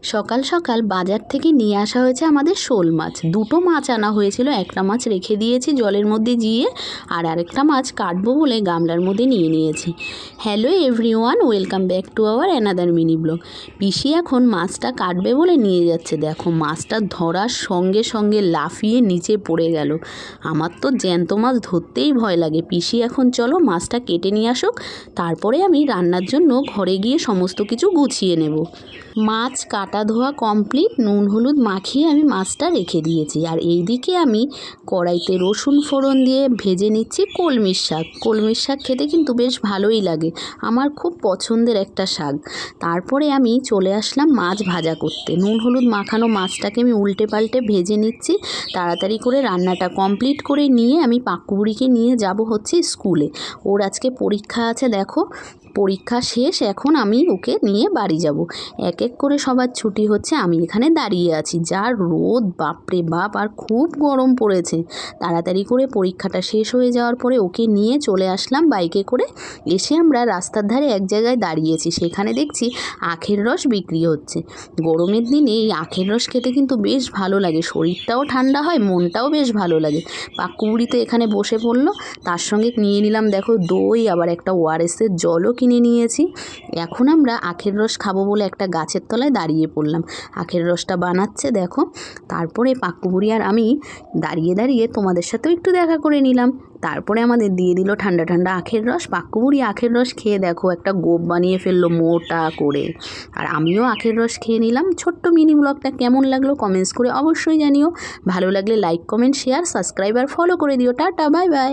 সকাল সকাল বাজার থেকে নিয়ে আসা হয়েছে আমাদের শোল মাছ। দুটো মাছ আনা হয়েছিল, একটা মাছ রেখে দিয়েছি জলের মধ্যে জিয়ে, আর আরেকটা মাছ কাটবো বলে গামলার মধ্যে নিয়ে নিয়েছি। Hello everyone, welcome back to our another mini blog. পিসি এখন মাছটা কাটবে বলে নিয়ে যাচ্ছে। দেখো মাছটা ধরার সঙ্গে সঙ্গে লাফিয়ে নিচে পড়ে গেল। আমার তো জ্যান্ত মাছ ধরতেই ভয় লাগে। পিসি এখন চলো মাছটা কেটে নিয়ে আসুক, তারপরে আমি রান্নার জন্য ঘরে গিয়ে সমস্ত কিছু গুছিয়ে নেব। মাছ কাটা ধোয়া কমপ্লিট, নুন হলুদ মাখিয়ে আমি মাছটা রেখে দিয়েছি। আর এইদিকে আমি কড়াইতে রসুন ফোড়ন দিয়ে ভেজে নিচ্ছি কলমির শাক। কলমির শাক খেতে কিন্তু বেশ ভালোই লাগে, আমার খুব পছন্দের একটা শাক। তারপরে আমি চলে আসলাম মাছ ভাজা করতে। নুন হলুদ মাখানো মাছটাকে আমি উল্টে পাল্টে ভেজে নিচ্ছি। তাড়াতাড়ি করে রান্নাটা কমপ্লিট করে নিয়ে আমি পাক্কুবুড়িকে নিয়ে যাব হচ্ছে স্কুলে। ওর আজকে পরীক্ষা আছে। দেখো পরীক্ষা শেষ, এখন আমি ওকে নিয়ে বাড়ি যাব। এক এক করে সবার ছুটি হচ্ছে, আমি এখানে দাঁড়িয়ে আছি। যা রোদ, বাপরে বাপ, আর খুব গরম পড়েছে। তাড়াতাড়ি করে পরীক্ষাটা শেষ হয়ে যাওয়ার পরে ওকে নিয়ে চলে আসলাম বাইকে করে। এসে আমরা রাস্তার ধারে এক জায়গায় দাঁড়িয়েছি, সেখানে দেখছি আখের রস বিক্রি হচ্ছে। গরমের দিনে এই আখের রস খেতে কিন্তু বেশ ভালো লাগে, শরীরটাও ঠান্ডা হয়, মনটাও বেশ ভালো লাগে। পাক্কুবুড়ি তো এখানে বসে পড়লো, তার সঙ্গে নিয়ে নিলাম দেখো দই, আবার একটা ওআরএসের জলও কিনে নিয়েছি। এখন আমরা আখের রস খাবো বলে একটা গাছের তলায় দাঁড়িয়ে পড়লাম। আখের রসটা বানাচ্ছে দেখো। তারপরে পাক্কুবুড়ি আর আমি দাঁড়িয়ে দাঁড়িয়ে তোমাদের সাথেও একটু দেখা করে নিলাম। তারপরে আমাদের দিয়ে দিল ঠান্ডা ঠান্ডা আখের রস। পাক্কুবুড়ি আখের রস খেয়ে দেখো একটা গোপ বানিয়ে ফেললো মোটা করে। আর আমিও আখের রস খেয়ে নিলাম। ছোট্ট মিনি ব্লগটা কেমন লাগলো কমেন্টস করে অবশ্যই জানিও। ভালো লাগলে লাইক, কমেন্ট, শেয়ার, সাবস্ক্রাইব আর ফলো করে দিও। Tata, bye bye.